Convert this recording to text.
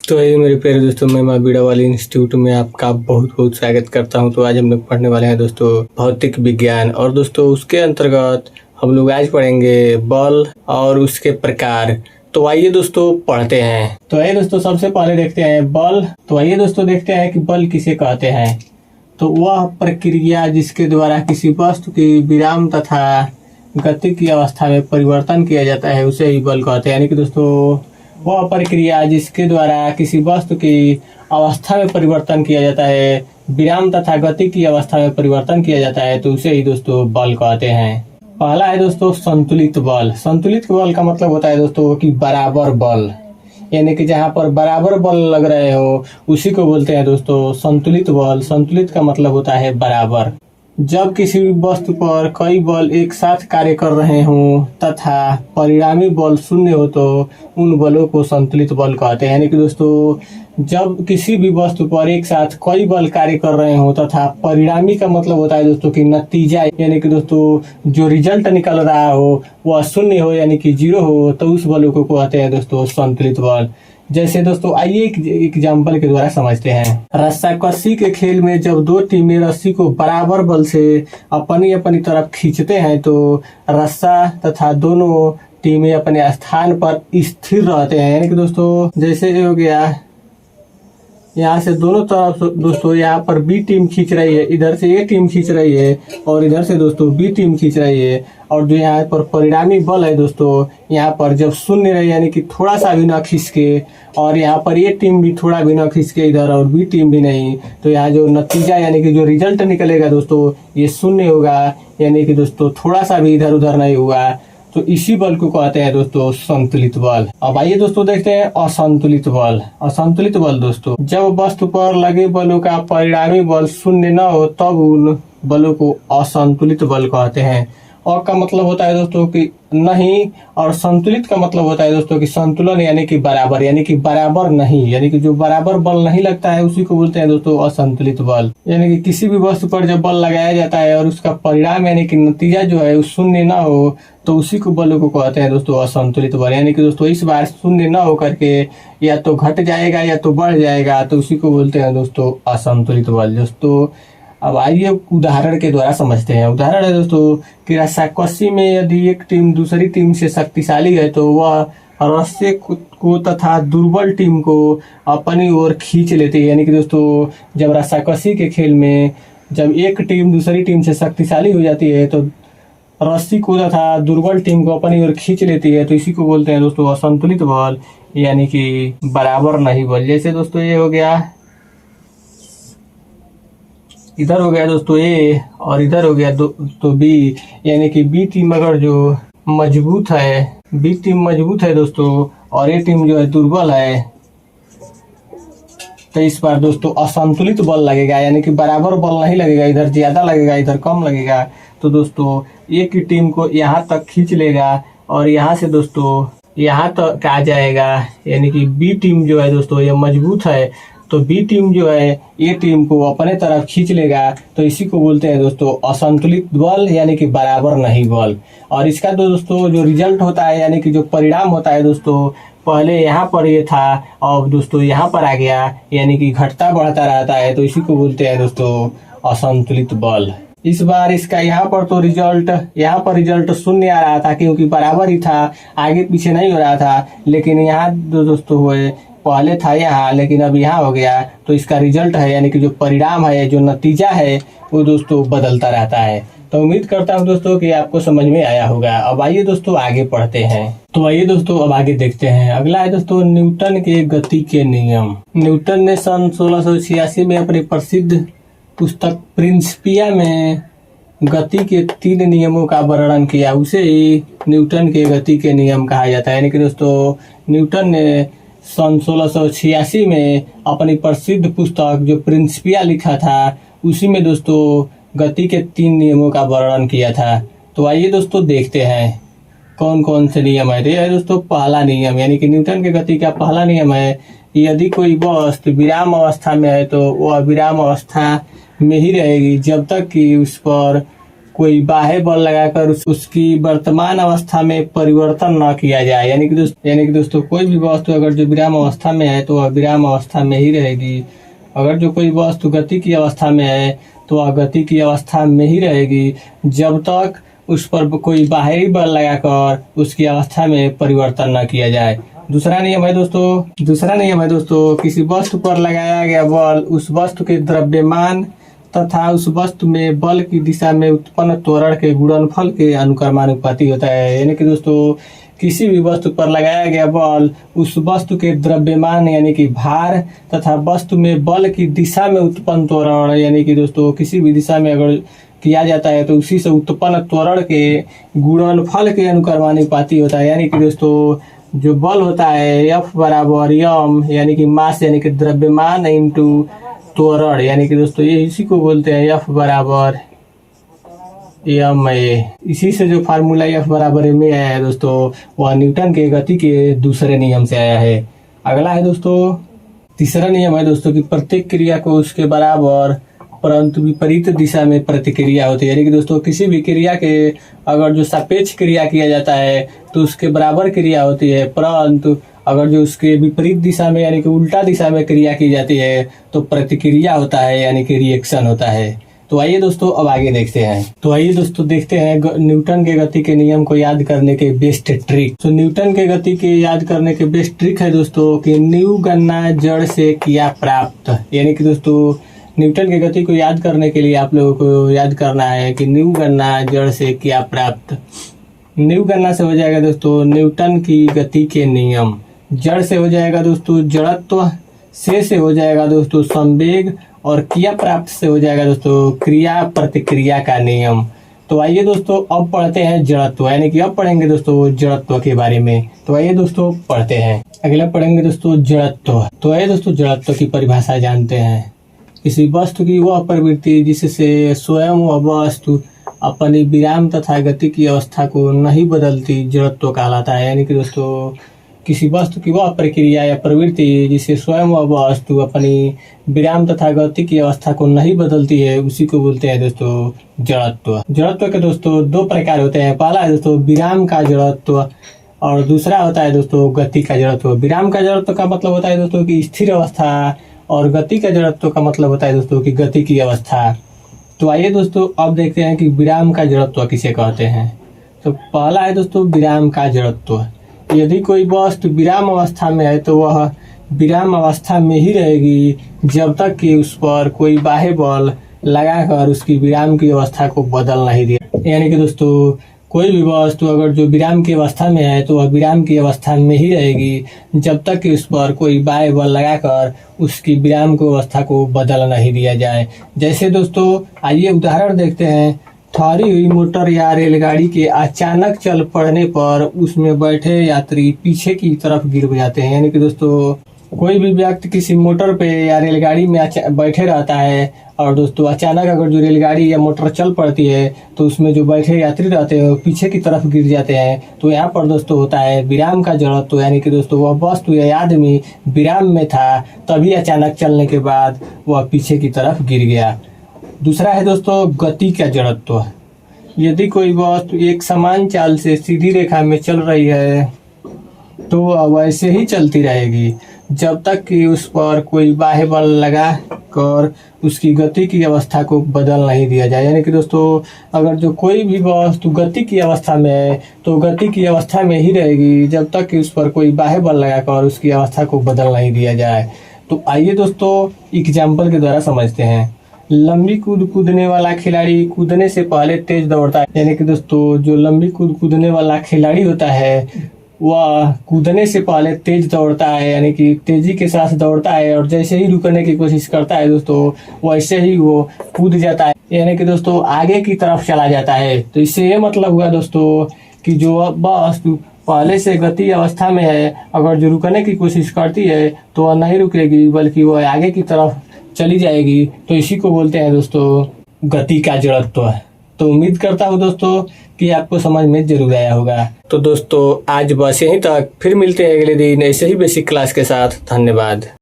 तो ये मेरे प्यारे दोस्तों, मैं माँ बीड़ा वाली इंस्टीट्यूट में आपका बहुत बहुत स्वागत करता हूँ। तो आज हम लोग पढ़ने वाले हैं दोस्तों भौतिक विज्ञान, और दोस्तों उसके अंतर्गत हम लोग आज पढ़ेंगे बल और उसके प्रकार। तो आइए दोस्तों पढ़ते हैं। तो आइए दोस्तों सबसे पहले देखते हैं बल। तो आइए दोस्तों देखते हैं कि बल किसे कहते हैं। तो वह प्रक्रिया जिसके द्वारा किसी वस्तु की विराम तथा गति की अवस्था में परिवर्तन किया जाता है उसे ही बल कहते हैं। यानी कि दोस्तों वह प्रक्रिया जिसके द्वारा किसी वस्तु की अवस्था में परिवर्तन किया जाता है, विराम तथा गति की अवस्था में परिवर्तन किया जाता है, तो उसे ही दोस्तों बल कहते हैं। पहला है दोस्तों संतुलित बल। संतुलित बल का मतलब होता है दोस्तों कि बराबर बल, यानी कि जहाँ पर बराबर बल लग रहे हो उसी को बोलते हैं दोस्तों संतुलित बल। संतुलित का मतलब होता है बराबर। जब किसी वस्तु पर कई बल एक साथ कार्य कर रहे हों तथा परिणामी बल शून्य हो तो उन बलों को संतुलित बल कहते हैं। यानी कि दोस्तों जब किसी भी वस्तु पर एक साथ कई बल कार्य कर रहे हों तथा परिणामी का मतलब होता है दोस्तों कि नतीजा, यानी कि दोस्तों जो रिजल्ट निकल रहा हो वह शून्य हो यानी कि 0 हो, तो उस बलों को कहते हैं दोस्तों संतुलित बल। जैसे दोस्तों आइए एक एग्जाम्पल के द्वारा समझते हैं। रस्साकशी के खेल में जब दो टीमें रस्सी को बराबर बल से अपनी अपनी तरफ खींचते हैं तो रस्सा तथा दोनों टीमें अपने स्थान पर स्थिर रहते हैं। यानी कि दोस्तों जैसे ये हो गया, यहाँ से दोनों तरफ दोस्तों यहाँ पर बी टीम खींच रही है, इधर से ए टीम खींच रही है और इधर से दोस्तों बी टीम खींच रही है, और जो यहाँ पर परिणामी बल है दोस्तों यहाँ पर जब शून्य रहे यानी कि थोड़ा सा भी ना खींच के, और यहाँ पर ए टीम भी थोड़ा भी ना खींच के इधर और बी टीम भी नहीं, तो यहाँ जो नतीजा यानी कि जो रिजल्ट निकलेगा दोस्तों ये शून्य होगा, यानी कि दोस्तों थोड़ा सा भी इधर उधर नहीं हुआ, तो इसी बल को कहते हैं दोस्तों संतुलित बल। अब आइए दोस्तों देखते हैं असंतुलित बल। असंतुलित बल दोस्तों जब वस्तु पर लगे बलों का परिणामी बल शून्य न हो तब उन बलों को असंतुलित बल कहते हैं। और का मतलब होता है दोस्तों कि नहीं, और संतुलित का मतलब होता है दोस्तों कि संतुलन यानी कि बराबर, यानी कि बराबर नहीं, यानी कि जो बराबर बल नहीं लगता है उसी को बोलते हैं दोस्तों असंतुलित बल। यानी कि किसी भी वस्तु पर जब बल लगाया जाता है और उसका परिणाम यानी कि नतीजा जो है उस शून्य ना हो तो उसी को बलों को कहते हैं दोस्तों असंतुलित बल। यानी कि दोस्तों इस बार शून्य ना हो करके या तो घट जाएगा या तो बढ़ जाएगा, तो उसी को बोलते हैं दोस्तों असंतुलित बल। दोस्तों अब आइए उदाहरण के द्वारा समझते हैं। उदाहरण है दोस्तों कि रस्साकशी में यदि एक टीम दूसरी टीम से शक्तिशाली है तो वह रस्से को तथा दुर्बल टीम को अपनी ओर खींच लेती है। यानी कि दोस्तों जब रस्साकशी के खेल में जब एक टीम दूसरी टीम से शक्तिशाली हो जाती है तो रस्सी को तथा दुर्बल टीम को अपनी ओर खींच लेती है, तो इसी को बोलते हैं दोस्तों असंतुलित बल, यानी कि बराबर नहीं बल। जैसे दोस्तों ये हो गया, इधर हो गया दोस्तों ए और इधर हो गया तो बी, यानी कि बी टीम अगर जो मजबूत है, बी टीम मजबूत है दोस्तों और ए टीम जो है दुर्बल है, तो इस बार दोस्तों असंतुलित बल लगेगा, यानी कि बराबर बल नहीं लगेगा, इधर ज्यादा लगेगा इधर कम लगेगा। तो दोस्तों ए की टीम को यहाँ तक खींच लेगा और यहाँ से दोस्तों यहाँ तक आ जाएगा, यानी कि बी टीम जो है दोस्तों ये मजबूत है तो बी टीम जो है ए टीम को अपने तरफ खींच लेगा, तो इसी को बोलते हैं दोस्तों असंतुलित बल, यानी कि बराबर नहीं बल। और इसका दोस्तों जो रिजल्ट होता है यानी कि जो परिणाम होता है दोस्तों, पहले यहाँ पर ये था और दोस्तों यहाँ पर आ गया, यानी कि घटता बढ़ता रहता है, तो इसी को बोलते हैं दोस्तों असंतुलित बल। इस बार इसका यहाँ पर तो यहाँ पर रिजल्ट शून्य आ रहा था क्योंकि बराबर ही था, आगे पीछे नहीं हो रहा था, लेकिन यहाँ दोस्तों हुए पहले था यहाँ लेकिन अब यहाँ हो गया, तो इसका रिजल्ट है यानी कि जो परिणाम है, जो नतीजा है वो दोस्तों बदलता रहता है। तो उम्मीद करता हूँ दोस्तों कि आपको समझ में आया होगा। अब आइए दोस्तों आगे पढ़ते हैं। तो आइए दोस्तों अब आगे देखते हैं। अगला है दोस्तों न्यूटन के गति के नियम। न्यूटन ने सन 1686 में अपनी प्रसिद्ध पुस्तक प्रिंसिपिया में गति के 3 नियमों का वर्णन किया, उसे ही न्यूटन के गति के नियम कहा जाता है। यानी कि दोस्तों न्यूटन ने सन 1686 में अपनी प्रसिद्ध पुस्तक जो प्रिंसिपिया लिखा था उसी में दोस्तों गति के 3 नियमों का वर्णन किया था। तो आइए दोस्तों देखते हैं कौन कौन से नियम है। तो यह दोस्तों पहला नियम, यानी कि न्यूटन के गति का पहला नियम है, यदि कोई वस्तु विराम अवस्था में है तो वह विराम अवस्था में ही रहेगी जब तक कि उस पर कोई बाह्य बल लगाकर उसकी वर्तमान अवस्था में परिवर्तन न किया जाए। यानी कि दोस्तों कोई भी वस्तु अगर जो विराम अवस्था में है तो वह विराम अवस्था में ही रहेगी। अगर जो कोई वस्तु गति की अवस्था में है तो वह गति की अवस्था में ही रहेगी, जब तक उस पर कोई बाहरी बल लगाकर उसकी अवस्था में परिवर्तन न किया जाए। दूसरा नियम है दोस्तों, किसी वस्तु पर लगाया गया बल उस वस्तु के द्रव्यमान तथा उस वस्तु में बल की दिशा में उत्पन्न त्वरण के गुणनफल के अनुक्रमानुपाती होता है। यानी कि दोस्तों किसी भी वस्तु पर लगाया गया बल उस वस्तु के द्रव्यमान यानी कि भार तथा वस्तु में बल की दिशा में उत्पन्न त्वरण यानी कि दोस्तों किसी भी दिशा में अगर किया जाता है तो उसी से उत्पन्न त्वरण के गुणनफल के अनुक्रमानुपाती होता है। यानी कि दोस्तों जो बल होता है F बराबर m यानी कि मास यानी कि द्रव्यमान इंटू त्वरण, यानी कि दोस्तों ये इसी को बोलते हैं F बराबर ma। इसी से जो फार्मूला F बराबर ma आया है दोस्तों वह न्यूटन के गति के दूसरे नियम से आया है। अगला है दोस्तों तीसरा नियम है दोस्तों कि प्रत्येक क्रिया को उसके बराबर परंतु विपरीत दिशा में प्रतिक्रिया होती है। यानी कि दोस्तों किसी भी क्रिया के अगर जो सापेक्ष क्रिया किया जाता है तो उसके बराबर क्रिया होती है, परंतु अगर जो उसके विपरीत दिशा में यानी कि उल्टा दिशा में क्रिया की जाती है तो प्रतिक्रिया होता है यानी कि रिएक्शन होता है। तो आइए दोस्तों अब आगे देखते हैं न्यूटन के गति के नियम को याद करने के बेस्ट ट्रिक। तो न्यूटन के गति के याद करने के बेस्ट ट्रिक है दोस्तों कि न्यू गणना जड़ से किया प्राप्त। यानी कि दोस्तों न्यूटन की गति को याद करने के लिए आप लोगों को याद करना है कि न्यू गणना जड़ से क्या प्राप्त। न्यू गणना से हो जाएगा दोस्तों न्यूटन की गति के नियम, जड़ से हो जाएगा दोस्तों जड़त्व, से हो जाएगा दोस्तों संवेग और किया प्राप्त से हो जाएगा दोस्तों क्रिया प्रतिक्रिया का नियम। तो आइए दोस्तों अब पढ़ते हैं जड़त्व, यानी कि अब पढ़ेंगे दोस्तों जड़त्व के बारे में। तो आइए दोस्तों पढ़ते हैं, अगला पढ़ेंगे दोस्तों जड़त्व। तो आइए दोस्तों जड़त्व की परिभाषा जानते हैं। किसी वस्तु की वह प्रवृत्ति जिससे स्वयं वह वस्तु अपनी विराम तथा गति की अवस्था को नहीं बदलती जड़त्व कहलाता है। यानी कि दोस्तों किसी वस्तु की वह प्रक्रिया या प्रवृत्ति जिससे स्वयं वह वस्तु अपनी विराम तथा गति की अवस्था को नहीं बदलती है उसी को बोलते हैं दोस्तों जड़त्व। जड़त्व के दोस्तों दो प्रकार होते हैं, पहला है दोस्तों विराम का जड़त्व और दूसरा होता है दोस्तों गति का जड़त्व। विराम का जड़त्व का मतलब होता है दोस्तों की स्थिर अवस्था और गति का जड़त्व का मतलब होता है दोस्तों की गति की अवस्था। तो आइए दोस्तों अब देखते हैं कि विराम का जड़त्व किसे कहते हैं। तो पहला है दोस्तों विराम का जड़त्व। यदि कोई वस्तु विराम अवस्था में है तो वह विराम अवस्था में ही रहेगी जब तक कि उस पर कोई बाह्य बल लगाकर उसकी विराम की अवस्था को बदल नहीं दिया। यानी कि दोस्तों कोई भी वस्तु अगर जो विराम की अवस्था में है तो वह विराम की अवस्था में ही रहेगी जब तक कि उस पर कोई बाह्य बल लगाकर उसकी विराम की अवस्था को बदल नहीं दिया जाए। जैसे दोस्तों आइए उदाहरण देखते हैं। ठहरी हुई मोटर या रेलगाड़ी के अचानक चल पड़ने पर उसमें बैठे यात्री पीछे की तरफ गिर जाते हैं। यानी कि दोस्तों कोई भी व्यक्ति किसी मोटर पे या रेलगाड़ी में बैठे रहता है और दोस्तों अचानक अगर जो रेलगाड़ी या मोटर चल पड़ती है तो उसमें जो बैठे यात्री रहते हैं वो पीछे की तरफ गिर जाते हैं। तो यहाँ पर दोस्तों होता है विराम का जड़त्व। यानी कि दोस्तों वह वस्तु या आदमी विराम में था तभी अचानक चलने के बाद वह पीछे की तरफ गिर गया। दूसरा है दोस्तों गति का जड़त्व। यदि कोई वस्तु एक समान चाल से सीधी रेखा में चल रही है तो वह वैसे ही चलती रहेगी जब तक कि उस पर कोई बाह्य बल लगा कर उसकी गति की अवस्था को बदल नहीं दिया जाए। यानी कि दोस्तों अगर जो कोई भी वस्तु गति की अवस्था में है तो गति की अवस्था में ही रहेगी जब तक कि उस पर कोई बाह्य बल लगाकर उसकी अवस्था को बदल नहीं दिया जाए। तो आइए दोस्तों एग्जाम्पल के द्वारा समझते हैं। लंबी कूद कूदने वाला खिलाड़ी कूदने से पहले तेज दौड़ता है। यानी कि दोस्तों जो लंबी कूद कूदने वाला खिलाड़ी होता है वह कूदने से पहले तेज दौड़ता है, यानी कि तेजी के साथ दौड़ता है और जैसे ही रुकने की कोशिश करता है दोस्तों वैसे ही वो कूद जाता है, यानी कि दोस्तों आगे की तरफ चला जाता है। तो इससे ये मतलब हुआ दोस्तों कि जो वस्तु पहले से गति अवस्था में है अगर जो रुकने की कोशिश करती है तो वह नहीं रुकेगी बल्कि वह आगे की तरफ चली जाएगी। तो इसी को बोलते हैं दोस्तों गति का जड़त्व। तो उम्मीद करता हूँ दोस्तों कि आपको समझ में जरूर आया होगा। तो दोस्तों आज बस यहीं तक, फिर मिलते हैं अगले दिन ऐसे ही बेसिक क्लास के साथ। धन्यवाद।